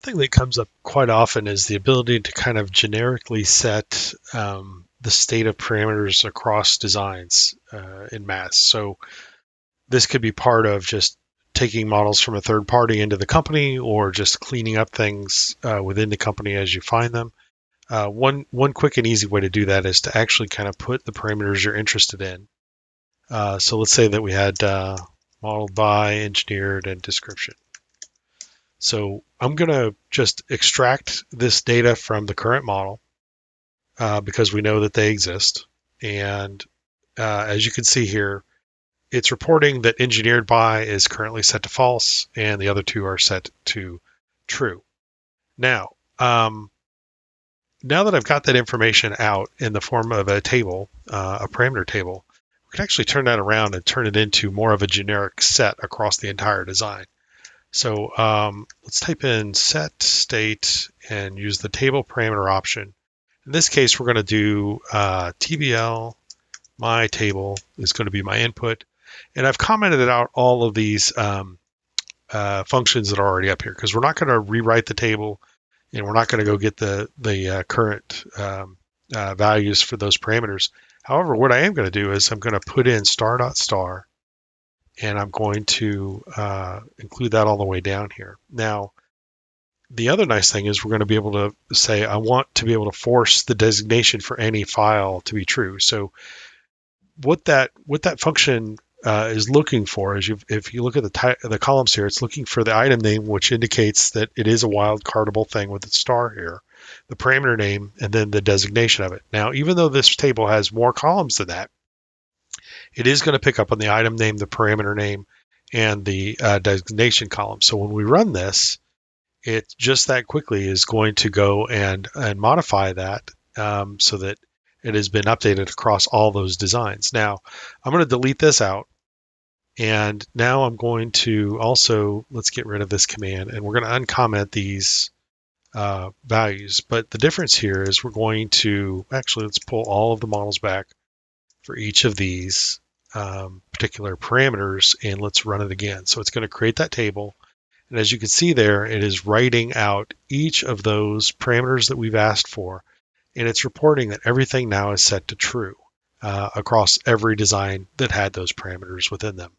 thing that comes up quite often is the ability to kind of generically set the state of parameters across designs in mass. So this could be part of just taking models from a third party into the company, or just cleaning up things within the company as you find them. One quick and easy way to do that is to actually kind of put the parameters you're interested in. So let's say that we had modeled by, engineered, and description. So I'm going to just extract this data from the current model because we know that they exist. And as you can see here, it's reporting that engineered by is currently set to false, and the other two are set to true. Now, now that I've got that information out in the form of a table, a parameter table, we can actually turn that around and turn it into more of a generic set across the entire design. So let's type in set state and use the table parameter option. In this case, we're going to do TBL, my table is going to be my input. And I've commented out all of these functions that are already up here because we're not going to rewrite the table, and we're not going to go get the current values for those parameters. However, what I am going to do is I'm going to put in star.star, and I'm going to include that all the way down here. Now, the other nice thing is we're going to be able to say, I want to be able to force the designation for any file to be true. So what that function is looking for is, if you look at the columns here, it's looking for the item name, which indicates that it is a wildcardable thing with its star here, the parameter name, and then the designation of it. Now, even though this table has more columns than that, it is going to pick up on the item name, the parameter name, and the designation column. So when we run this, it just that quickly is going to go and modify that so that it has been updated across all those designs. Now, I'm going to delete this out. And now I'm going to also, let's get rid of this command, and we're going to uncomment these values. But the difference here is we're going to, actually, let's pull all of the models back for each of these particular parameters, and let's run it again. So it's going to create that table. And as you can see there, it is writing out each of those parameters that we've asked for, and it's reporting that everything now is set to true across every design that had those parameters within them.